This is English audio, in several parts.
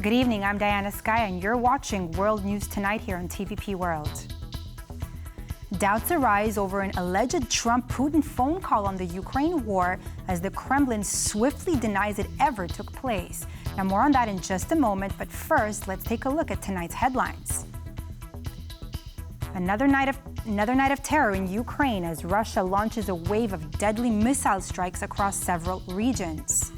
Good evening, I'm Diana Sky, and you're watching World News Tonight here on TVP World. Doubts arise over an alleged Trump-Putin phone call on the Ukraine war as the Kremlin swiftly denies it ever took place. Now, more on that in just a moment, but first, let's take a look at tonight's headlines. Another night of terror in Ukraine as Russia launches a wave of deadly missile strikes across several regions.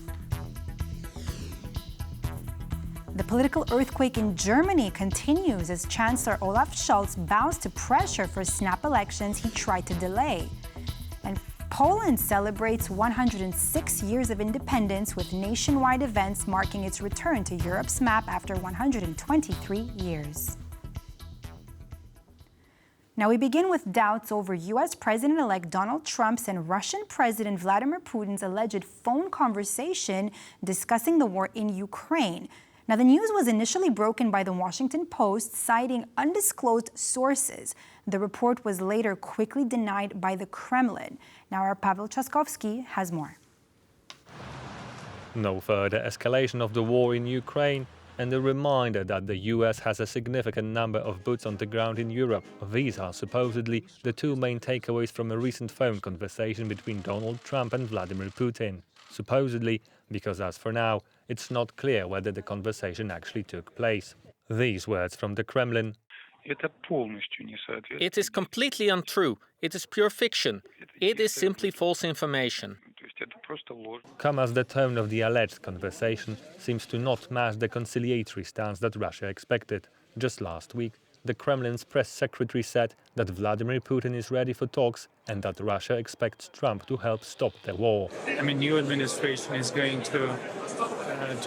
The political earthquake in Germany continues as Chancellor Olaf Scholz vows to pressure for snap elections he tried to delay. And Poland celebrates 106 years of independence with nationwide events marking its return to Europe's map after 123 years. Now we begin with doubts over U.S. President-elect Donald Trump's and Russian President Vladimir Putin's alleged phone conversation discussing the war in Ukraine. Now, the news was initially broken by the Washington Post, citing undisclosed sources. The report was later quickly denied by the Kremlin. Now, our Pavel Trzaskowski has more. No further escalation of the war in Ukraine, and a reminder that the US has a significant number of boots on the ground in Europe. These are supposedly the two main takeaways from a recent phone conversation between Donald Trump and Vladimir Putin. Supposedly, because as for now, it's not clear whether the conversation actually took place. These words from the Kremlin. It is completely untrue. It is pure fiction. It is simply false information. Come as the tone of the alleged conversation seems to not match the conciliatory stance that Russia expected. Just last week, the Kremlin's press secretary said that Vladimir Putin is ready for talks and that Russia expects Trump to help stop the war. New administration is going to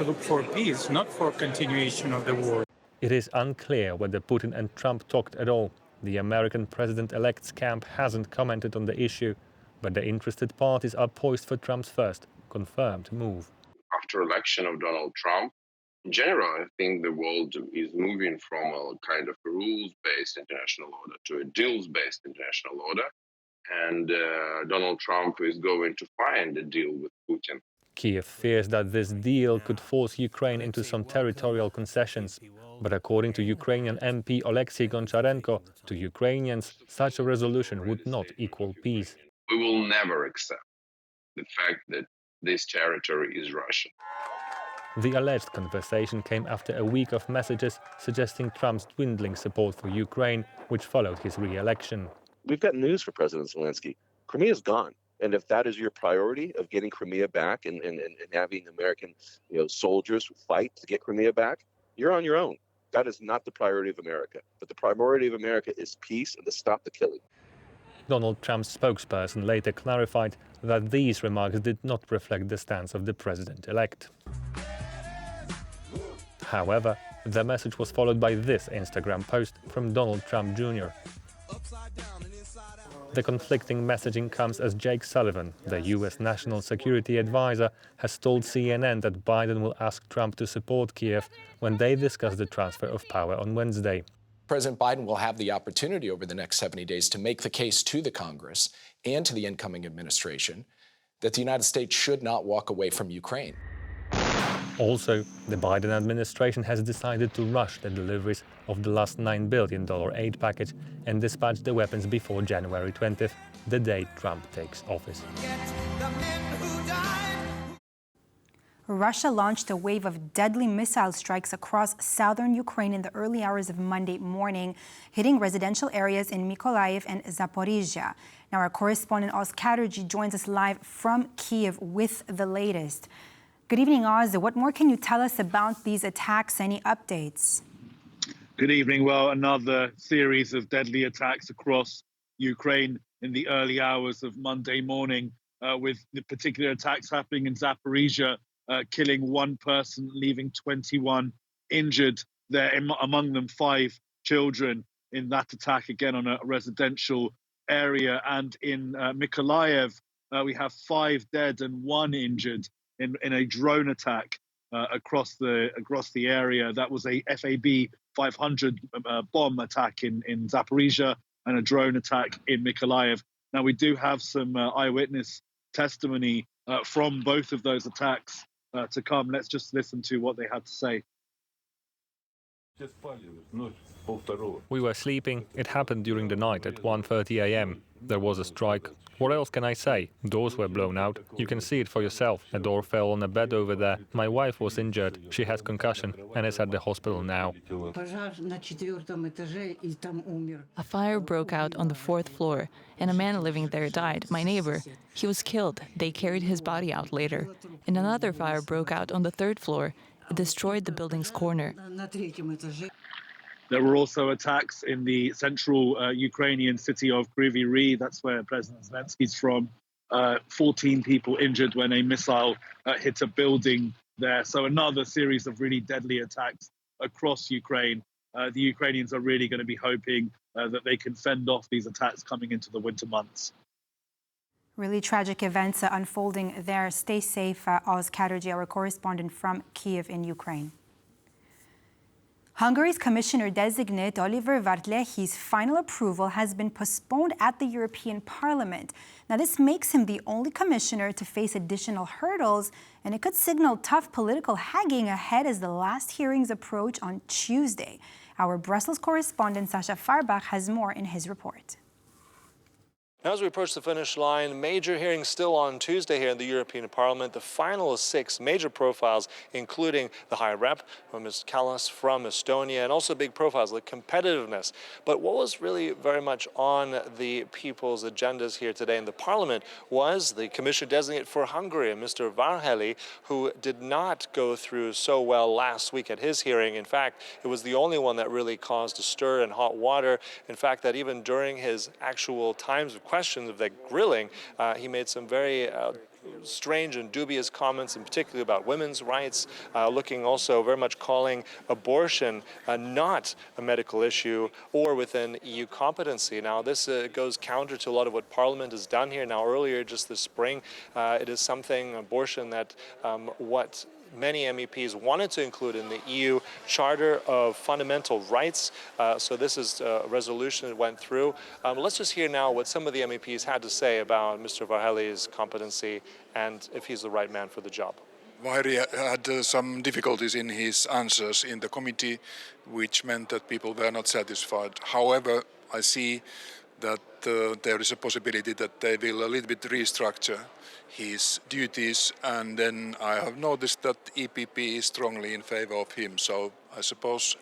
look for peace, not for continuation of the war. It is unclear whether Putin and Trump talked at all. The American president-elect's camp hasn't commented on the issue, but the interested parties are poised for Trump's first confirmed move. After election of Donald Trump, in general, I think the world is moving from a kind of a rules-based international order to a deals-based international order. And Donald Trump is going to find a deal with Putin. Kiev fears that this deal could force Ukraine into some territorial concessions. But according to Ukrainian MP Oleksiy Goncharenko, to Ukrainians, such a resolution would not equal peace. We will never accept the fact that this territory is Russian. The alleged conversation came after a week of messages suggesting Trump's dwindling support for Ukraine, which followed his re-election. We've got news for President Zelensky. Crimea is gone. And if that is your priority of getting Crimea back and having American soldiers fight to get Crimea back, you're on your own. That is not the priority of America. But the priority of America is peace and to stop the killing. Donald Trump's spokesperson later clarified that these remarks did not reflect the stance of the president-elect. However, the message was followed by this Instagram post from Donald Trump Jr. The conflicting messaging comes as Jake Sullivan, the U.S. National Security Advisor, has told CNN that Biden will ask Trump to support Kiev when they discuss the transfer of power on Wednesday. President Biden will have the opportunity over the next 70 days to make the case to the Congress and to the incoming administration that the United States should not walk away from Ukraine. Also, the Biden administration has decided to rush the deliveries of the last $9 billion aid package and dispatch the weapons before January 20th, the day Trump takes office. Russia launched a wave of deadly missile strikes across southern Ukraine in the early hours of Monday morning, hitting residential areas in Mykolaiv and Zaporizhia. Now, our correspondent Oz Katerji joins us live from Kiev with the latest. Good evening, Oz. What more can you tell us about these attacks? Any updates? Good evening. Well, another series of deadly attacks across Ukraine in the early hours of Monday morning, with the particular attacks happening in Zaporizhia, killing one person, leaving 21 injured. There, among them 5 children in that attack, again on a residential area. And in Mykolaiv, we have 5 dead and 1 injured in a drone attack across the area. That was a FAB 500 bomb attack in Zaporizhia and a drone attack in Mykolaiv. Now, we do have some eyewitness testimony from both of those attacks to come. Let's just listen to what they had to say. We were sleeping. It happened during the night at 1:30 a.m. There was a strike. What else can I say? Doors were blown out. You can see it for yourself. A door fell on a bed over there. My wife was injured. She has concussion and is at the hospital now. A fire broke out on the 4th floor, and a man living there died, my neighbor. He was killed. They carried his body out later. And another fire broke out on the 3rd floor. It destroyed the building's corner. There were also attacks in the central Ukrainian city of Kryvyi Rih. That's where President Zelensky's from. 14 people injured when a missile hit a building there. So another series of really deadly attacks across Ukraine. The Ukrainians are really going to be hoping that they can fend off these attacks coming into the winter months. Really tragic events unfolding there. Stay safe, Oz Chatterjee, our correspondent from Kiev in Ukraine. Hungary's Commissioner designate Oliver Várhelyi's final approval has been postponed at the European Parliament. Now, this makes him the only commissioner to face additional hurdles, and it could signal tough political haggling ahead as the last hearings approach on Tuesday. Our Brussels correspondent Sasha Farbach has more in his report. As we approach the finish line, major hearings still on Tuesday here in the European Parliament. The final of 6 major profiles, including the High Rep, Ms. Kallas from Estonia, and also big profiles like competitiveness. But what was really very much on the people's agendas here today in the Parliament was the Commissioner designate for Hungary, Mr. Várhelyi, who did not go through so well last week at his hearing. In fact, it was the only one that really caused a stir and hot water. In fact, that even during his actual times of questions of the grilling, he made some very strange and dubious comments, in particular about women's rights, looking also very much calling abortion not a medical issue or within EU competency. Now, this goes counter to a lot of what Parliament has done here. Now, earlier this spring, it is something, abortion, that what many MEPs wanted to include in the EU Charter of Fundamental Rights. So this is a resolution that went through. Let's just hear now what some of the MEPs had to say about Mr. Várhelyi's competency and if he's the right man for the job. Várhelyi had some difficulties in his answers in the committee, which meant that people were not satisfied. However, I see that there is a possibility that they will a little bit restructure his duties, and then I have noticed that EPP is strongly in favor of him, so I suppose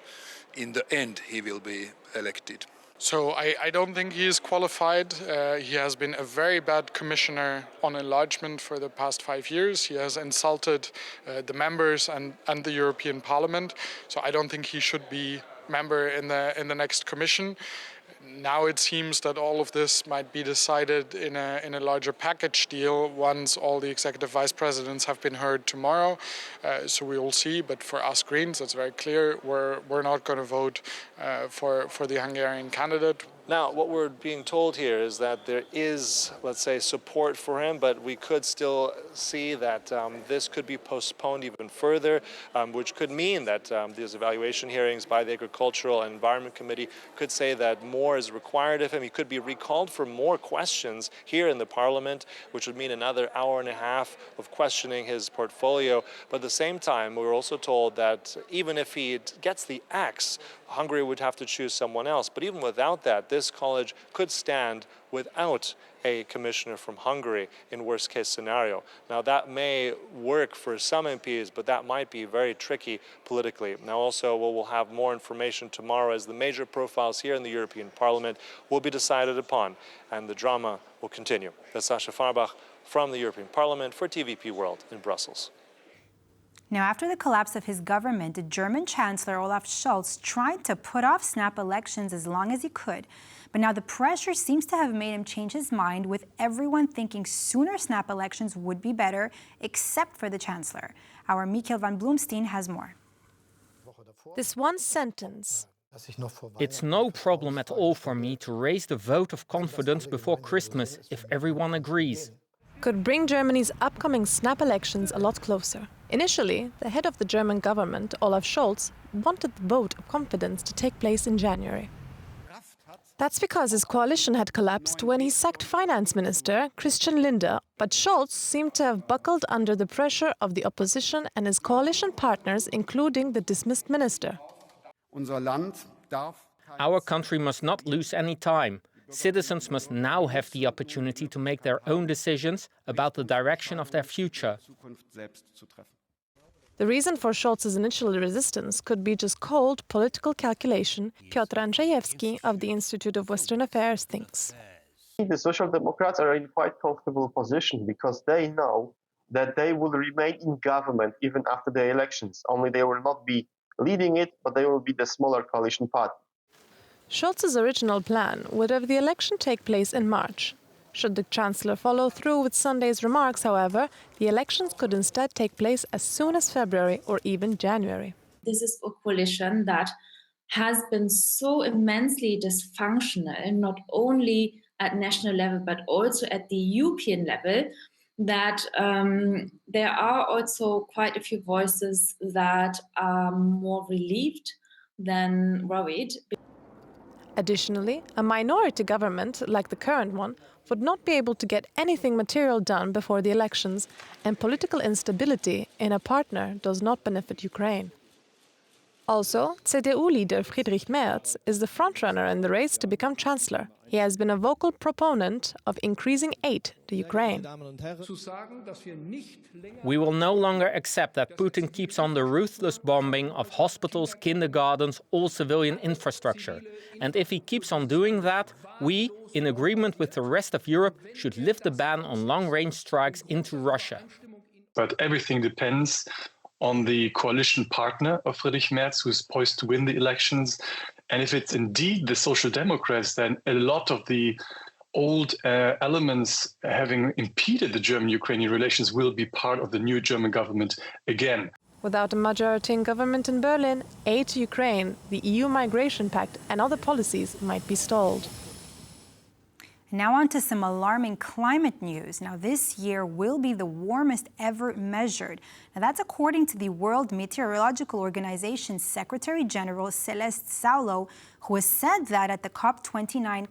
in the end he will be elected. So I don't think he is qualified. He has been a very bad commissioner on enlargement for the past 5 years. He has insulted the members and the European Parliament, so I don't think he should be member in the next commission. Now it seems that all of this might be decided in a larger package deal once all the executive vice presidents have been heard tomorrow. So we will see. But for us Greens, it's very clear we're not going to vote for the Hungarian candidate. Now, what we're being told here is that there is, let's say, support for him, but we could still see that this could be postponed even further, which could mean that these evaluation hearings by the Agricultural and Environment Committee could say that more is required of him. He could be recalled for more questions here in the Parliament, which would mean another hour and a half of questioning his portfolio. But at the same time, we were also told that even if he gets the axe, Hungary would have to choose someone else. But even without that, this college could stand without a commissioner from Hungary in worst case scenario. Now that may work for some MPs, but that might be very tricky politically. Now also we'll have more information tomorrow as the major profiles here in the European Parliament will be decided upon and the drama will continue. That's Sasha Farbach from the European Parliament for TVP World in Brussels. Now, after the collapse of his government, the German Chancellor Olaf Scholz tried to put off snap elections as long as he could. But now the pressure seems to have made him change his mind, with everyone thinking sooner snap elections would be better, except for the Chancellor. Our Michael van Bloemstein has more. This one sentence. It's no problem at all for me to raise the vote of confidence before Christmas if everyone agrees. Could bring Germany's upcoming snap elections a lot closer. Initially, the head of the German government, Olaf Scholz, wanted the vote of confidence to take place in January. That's because his coalition had collapsed when he sacked Finance Minister Christian Lindner, but Scholz seemed to have buckled under the pressure of the opposition and his coalition partners, including the dismissed minister. Our country must not lose any time. Citizens must now have the opportunity to make their own decisions about the direction of their future. The reason for Scholz's initial resistance could be just cold political calculation, Piotr Andrzejewski of the Institute of Western Affairs thinks. The Social Democrats are in quite comfortable position because they know that they will remain in government even after the elections. Only they will not be leading it, but they will be the smaller coalition party. Scholz's original plan would have the election take place in March. Should the Chancellor follow through with Sunday's remarks, however, the elections could instead take place as soon as February or even January. This is a coalition that has been so immensely dysfunctional, not only at national level, but also at the European level, that there are also quite a few voices that are more relieved than worried. Additionally, a minority government, like the current one, would not be able to get anything material done before the elections, and political instability in a partner does not benefit Ukraine. Also, CDU leader Friedrich Merz is the frontrunner in the race to become chancellor. He has been a vocal proponent of increasing aid to Ukraine. We will no longer accept that Putin keeps on the ruthless bombing of hospitals, kindergartens, all civilian infrastructure. And if he keeps on doing that, we, in agreement with the rest of Europe, should lift the ban on long-range strikes into Russia. But everything depends on the coalition partner of Friedrich Merz, who is poised to win the elections. And if it's indeed the Social Democrats, then a lot of the old elements having impeded the German-Ukrainian relations will be part of the new German government again. Without a majority in government in Berlin, aid to Ukraine, the EU migration pact and other policies might be stalled. Now on to some alarming climate news. Now this year will be the warmest ever measured. Now that's according to the World Meteorological Organization's Secretary General Celeste Saulo, who has said that at the COP29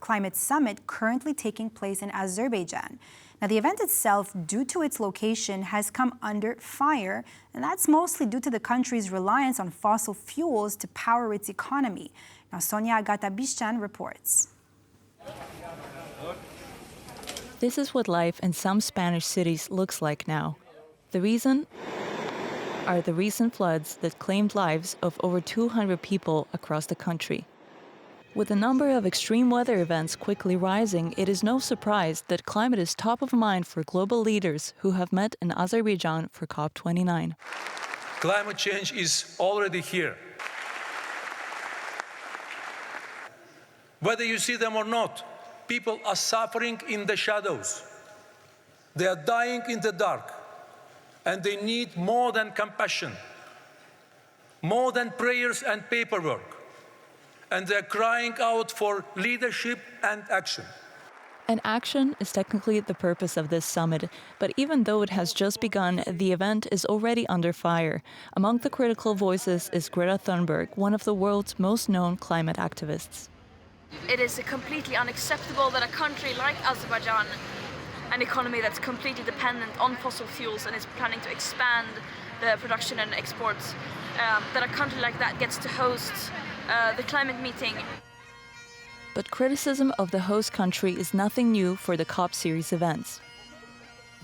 climate summit currently taking place in Azerbaijan. Now the event itself, due to its location, has come under fire, and that's mostly due to the country's reliance on fossil fuels to power its economy. Now Sonia Agata-Bishan reports. This is what life in some Spanish cities looks like now. The reason are the recent floods that claimed lives of over 200 people across the country. With the number of extreme weather events quickly rising, it is no surprise that climate is top of mind for global leaders who have met in Azerbaijan for COP29. Climate change is already here. Whether you see them or not, people are suffering in the shadows. They are dying in the dark, and they need more than compassion, more than prayers and paperwork, and they're crying out for leadership and action. And action is technically the purpose of this summit, but even though it has just begun, the event is already under fire. Among the critical voices is Greta Thunberg, one of the world's most known climate activists. It is completely unacceptable that a country like Azerbaijan, an economy that's completely dependent on fossil fuels and is planning to expand the production and exports, that a country like that gets to host the climate meeting. But criticism of the host country is nothing new for the COP series events.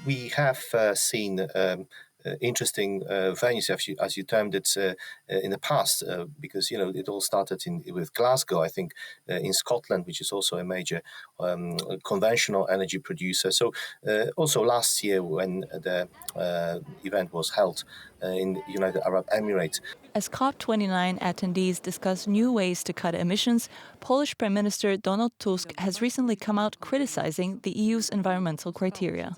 We have seen interesting venues, as you termed it, in the past, because it all started with Glasgow, I think, in Scotland, which is also a major conventional energy producer. So also last year when the event was held in the United Arab Emirates. As COP29 attendees discuss new ways to cut emissions, Polish Prime Minister Donald Tusk has recently come out criticizing the EU's environmental criteria.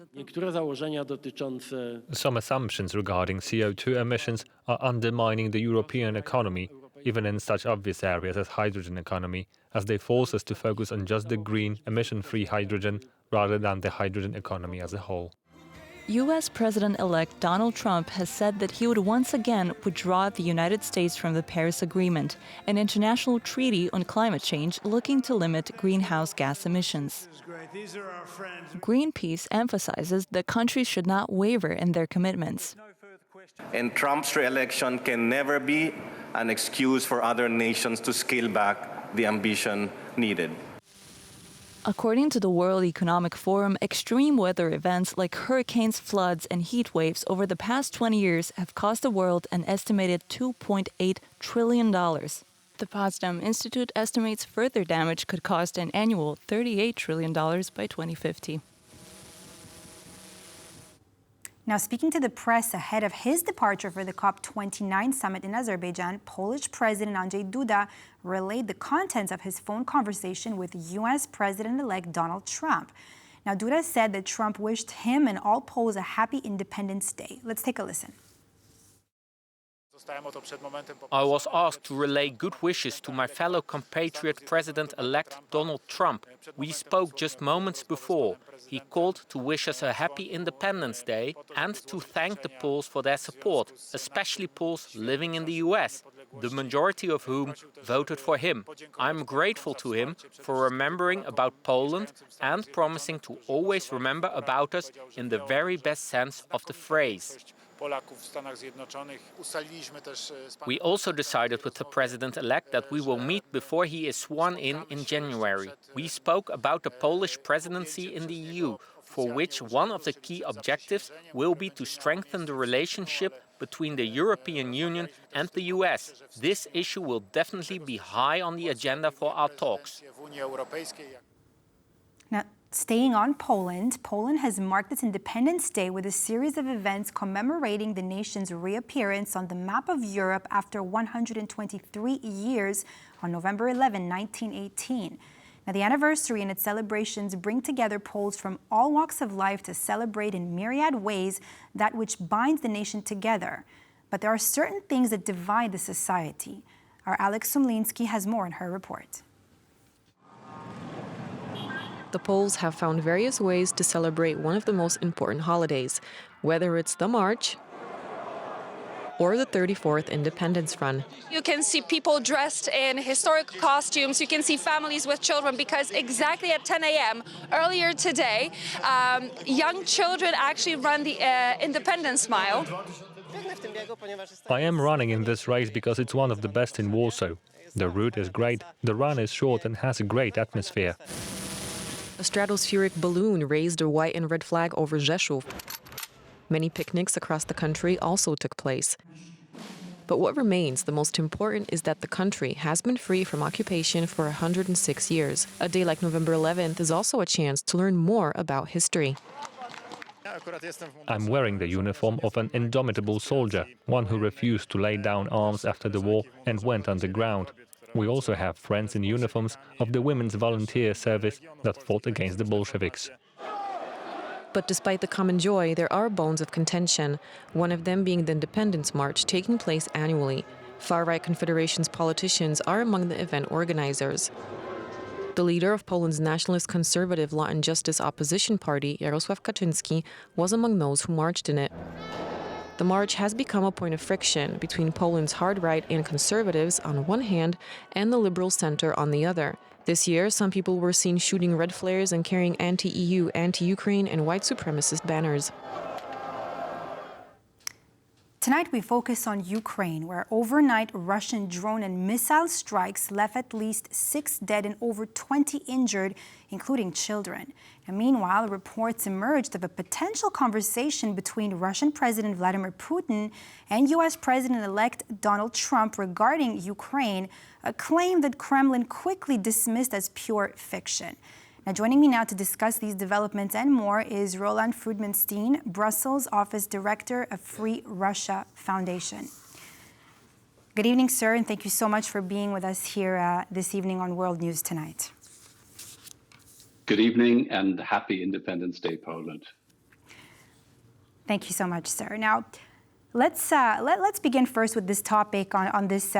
Some assumptions regarding CO2 emissions are undermining the European economy, even in such obvious areas as hydrogen economy, as they force us to focus on just the green, emission-free hydrogen rather than the hydrogen economy as a whole. U.S. President-elect Donald Trump has said that he would once again withdraw the United States from the Paris Agreement, an international treaty on climate change looking to limit greenhouse gas emissions. Greenpeace emphasizes that countries should not waver in their commitments. And Trump's re-election can never be an excuse for other nations to scale back the ambition needed. According to the World Economic Forum, extreme weather events like hurricanes, floods, and heat waves over the past 20 years have cost the world an estimated $2.8 trillion. The Potsdam Institute estimates further damage could cost an annual $38 trillion by 2050. Now, speaking to the press ahead of his departure for the COP29 summit in Azerbaijan, Polish President Andrzej Duda relayed the contents of his phone conversation with U.S. President-elect Donald Trump. Now, Duda said that Trump wished him and all Poles a happy Independence Day. Let's take a listen. I was asked to relay good wishes to my fellow compatriot President-elect Donald Trump. We spoke just moments before. He called to wish us a happy Independence Day and to thank the Poles for their support, especially Poles living in the US, the majority of whom voted for him. I'm grateful to him for remembering about Poland and promising to always remember about us in the very best sense of the phrase. We also decided with the President-elect that we will meet before he is sworn in January. We spoke about the Polish presidency in the EU, for which one of the key objectives will be to strengthen the relationship between the European Union and the US. This issue will definitely be high on the agenda for our talks. Now, staying on Poland, Poland has marked its Independence Day with a series of events commemorating the nation's reappearance on the map of Europe after 123 years on November 11, 1918. Now, the anniversary and its celebrations bring together Poles from all walks of life to celebrate in myriad ways that which binds the nation together. But there are certain things that divide the society. Our Alex Sumlinsky has more in her report. The Poles have found various ways to celebrate one of the most important holidays, whether it's the March or the 34th Independence Run. You can see people dressed in historic costumes. You can see families with children because exactly at 10 a.m. earlier today, young children actually run the Independence Mile. I am running in this race because it's one of the best in Warsaw. The route is great, the run is short and has a great atmosphere. A stratospheric balloon raised a white and red flag over Rzeszów. Many picnics across the country also took place. But what remains the most important is that the country has been free from occupation for 106 years. A day like November 11th is also a chance to learn more about history. I'm wearing the uniform of an indomitable soldier, one who refused to lay down arms after the war and went underground. We also have friends in uniforms of the Women's Volunteer Service that fought against the Bolsheviks. But despite the common joy, there are bones of contention, one of them being the Independence March taking place annually. Far-right Confederation's politicians are among the event organizers. The leader of Poland's Nationalist Conservative Law and Justice Opposition Party, Jarosław Kaczyński, was among those who marched in it. The march has become a point of friction between Poland's hard right and conservatives on one hand and the liberal center on the other. This year, some people were seen shooting red flares and carrying anti-EU, anti-Ukraine, and white supremacist banners. Tonight, we focus on Ukraine, where overnight Russian drone and missile strikes left at least 6 dead and over 20 injured, including children. And meanwhile, reports emerged of a potential conversation between Russian President Vladimir Putin and U.S. President-elect Donald Trump regarding Ukraine, a claim that Kremlin quickly dismissed as pure fiction. Now, joining me now to discuss these developments and more is Roland Flugmanstein, Brussels Office Director of Free Russia Foundation. Good evening, sir, and thank you so much for being with us here this evening on World News Tonight. Good evening and happy Independence Day, Poland. Thank you so much, sir. Now, let's begin first with this topic on this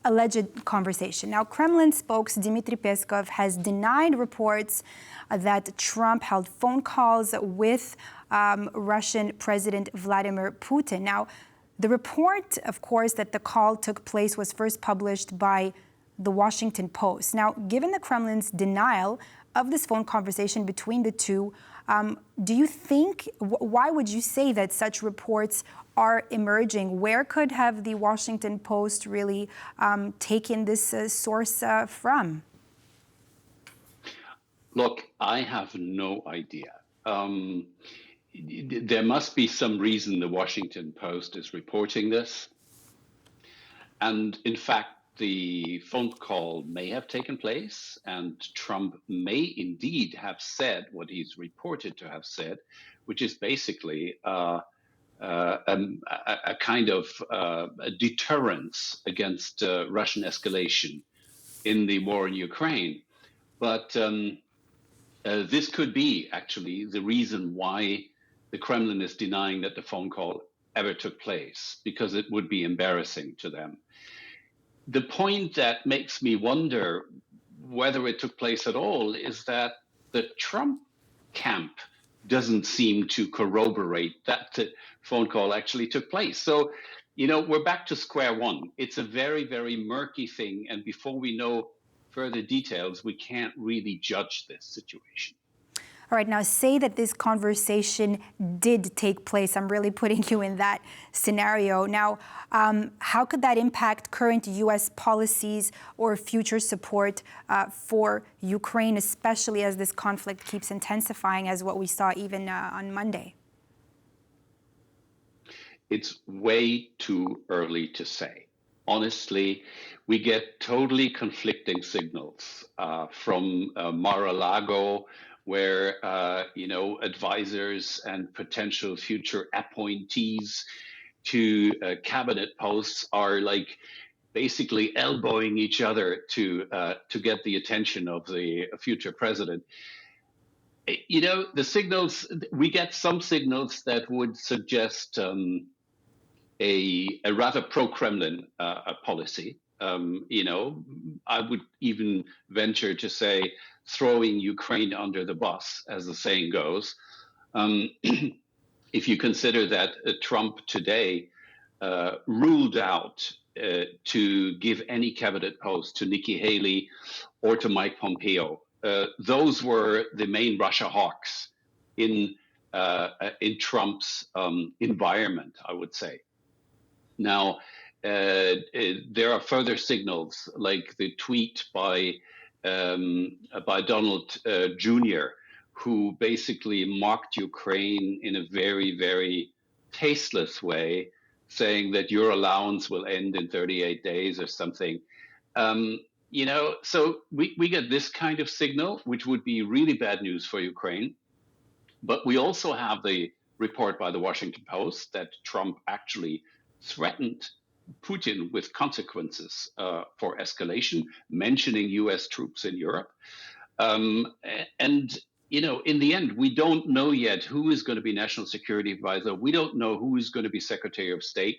alleged conversation. Now, Kremlin spokes Dmitry Peskov has denied reports that Trump held phone calls with Russian President Vladimir Putin. Now, the report, of course, that the call took place was first published by the Washington Post. Now, given the Kremlin's denial of this phone conversation between the two. Do you think, why would you say that such reports are emerging? Where could have the Washington Post really taken this source from? Look, I have no idea. There must be some reason the Washington Post is reporting this. And in fact, the phone call may have taken place, and Trump may indeed have said what he's reported to have said, which is basically a kind of a deterrence against Russian escalation in the war in Ukraine. But this could be actually the reason why the Kremlin is denying that the phone call ever took place, because it would be embarrassing to them. The point that makes me wonder whether it took place at all is that the Trump camp doesn't seem to corroborate that the phone call actually took place. So, we're back to square one. It's a very, very murky thing. And before we know further details, we can't really judge this situation. All right, now say that this conversation did take place. I'm really putting you in that scenario. Now, how could that impact current U.S. policies or future support for Ukraine, especially as this conflict keeps intensifying, as what we saw even on Monday? It's way too early to say. Honestly, we get totally conflicting signals from Mar-a-Lago, where advisors and potential future appointees to cabinet posts are basically elbowing each other to get the attention of the future president. The signals, we get some signals that would suggest a rather pro-Kremlin policy. I would even venture to say throwing Ukraine under the bus, as the saying goes. If you consider that Trump today ruled out to give any cabinet post to Nikki Haley or to Mike Pompeo, those were the main Russia hawks in Trump's environment, I would say. Now, there are further signals, like the tweet by Donald Jr., who basically mocked Ukraine in a very, very tasteless way, saying that your allowance will end in 38 days or something. So we get this kind of signal, which would be really bad news for Ukraine. But we also have the report by the Washington Post that Trump actually threatened Putin with consequences for escalation, mentioning U.S. troops in Europe. In the end, we don't know yet who is going to be National Security Advisor. We don't know who is going to be Secretary of State.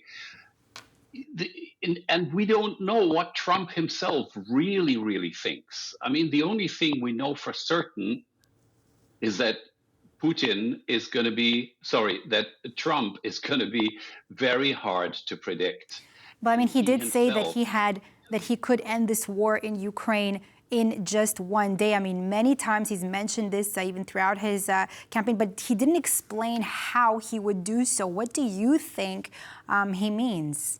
And we don't know what Trump himself really, really thinks. I mean, the only thing we know for certain is that that Trump is going to be very hard to predict. But I mean, he did say that he could end this war in Ukraine in just one day. I mean, many times he's mentioned this even throughout his campaign, but he didn't explain how he would do so. What do you think he means?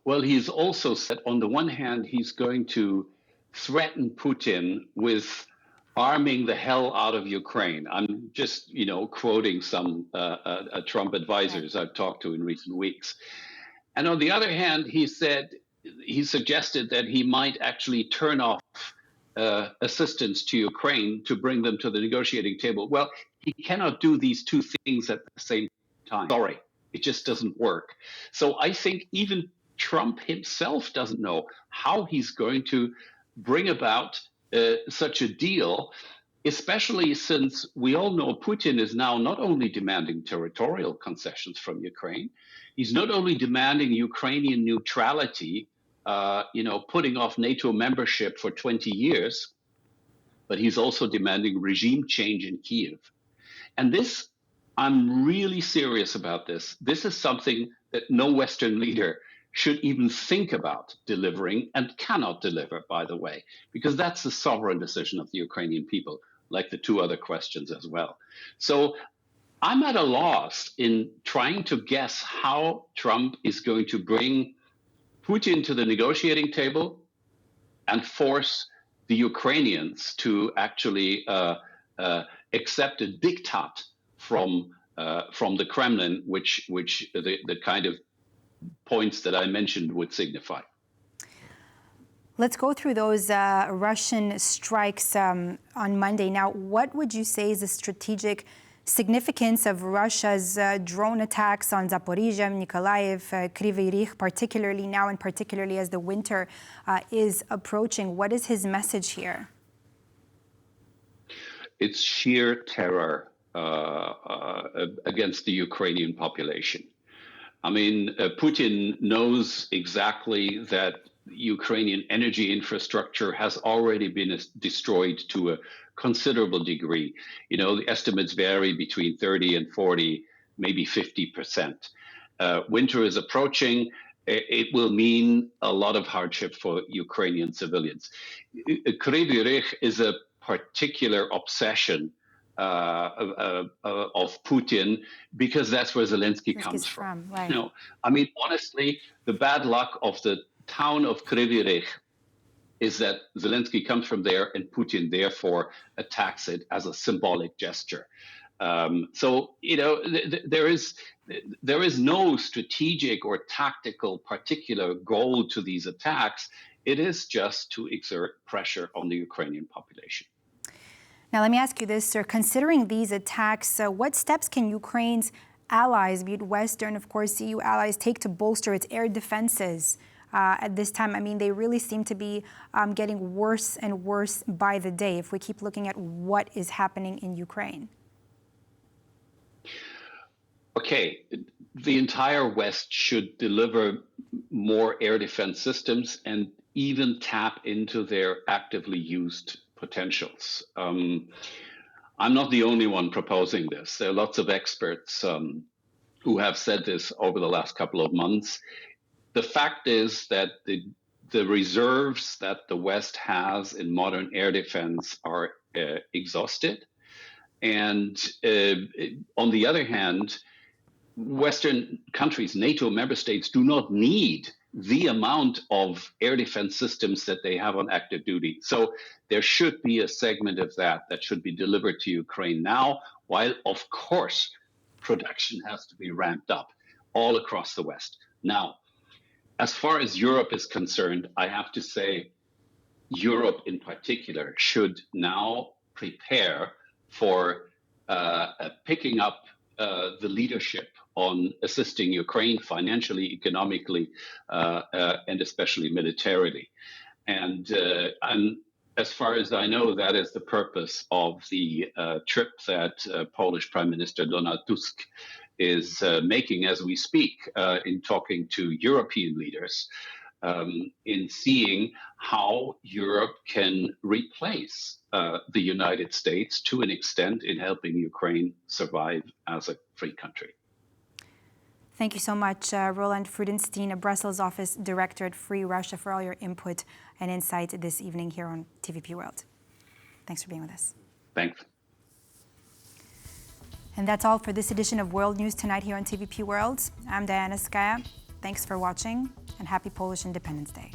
Well, he's also said, on the one hand, he's going to threaten Putin with arming the hell out of Ukraine. I'm just, quoting some Trump advisors I've talked to in recent weeks. And on the other hand, he suggested that he might actually turn off assistance to Ukraine to bring them to the negotiating table. Well, he cannot do these two things at the same time. Sorry, it just doesn't work. So I think even Trump himself doesn't know how he's going to bring about such a deal, especially since we all know Putin is now not only demanding territorial concessions from Ukraine, he's not only demanding Ukrainian neutrality, putting off NATO membership for 20 years, but he's also demanding regime change in Kyiv. And this, I'm really serious about this. This is something that no Western leader should even think about delivering and cannot deliver, by the way, because that's the sovereign decision of the Ukrainian people, like the two other questions as well. So I'm at a loss in trying to guess how Trump is going to bring Putin to the negotiating table and force the Ukrainians to actually accept a diktat from the Kremlin, which the kind of points that I mentioned would signify. Let's go through those Russian strikes on Monday. Now, what would you say is the strategic significance of Russia's drone attacks on Zaporizhzhia, Mykolaiv, Kryvyi Rih, particularly now and particularly as the winter is approaching? What is his message here? It's sheer terror against the Ukrainian population. I mean, Putin knows exactly that Ukrainian energy infrastructure has already been destroyed to a considerable degree. You know, the estimates vary between 30 and 40, maybe 50%. Winter is approaching. It will mean a lot of hardship for Ukrainian civilians. Kryvyi Rih is a particular obsession of Putin, because that's where Zelensky comes from. Right. You know, I mean, honestly, the bad luck of the town of Kryvyi Rih is that Zelensky comes from there, and Putin therefore attacks it as a symbolic gesture. So, you know, there is no strategic or tactical particular goal to these attacks. It is just to exert pressure on the Ukrainian population. Now, let me ask you this, sir. Considering these attacks, what steps can Ukraine's allies, be it Western, of course, EU allies, take to bolster its air defenses at this time? I mean, they really seem to be getting worse and worse by the day if we keep looking at what is happening in Ukraine. Okay, the entire West should deliver more air defense systems and even tap into their actively used potentials. I'm not the only one proposing this. There are lots of experts who have said this over the last couple of months. The fact is that the reserves that the West has in modern air defense are exhausted. And on the other hand, Western countries, NATO member states, do not need the amount of air defense systems that they have on active duty. So there should be a segment of that should be delivered to Ukraine now, while, of course, production has to be ramped up all across the West. Now, as far as Europe is concerned, I have to say Europe in particular should now prepare for picking up the leadership on assisting Ukraine financially, economically, and especially militarily. And as far as I know, that is the purpose of the trip that Polish Prime Minister Donald Tusk is making as we speak, in talking to European leaders, in seeing how Europe can replace the United States to an extent in helping Ukraine survive as a free country. Thank you so much, Roland Flugmanstein, a Brussels office director at Free Russia, for all your input and insight this evening here on TVP World. Thanks for being with us. Thanks. And that's all for this edition of World News Tonight here on TVP World. I'm Diana Skaya. Thanks for watching, and happy Polish Independence Day.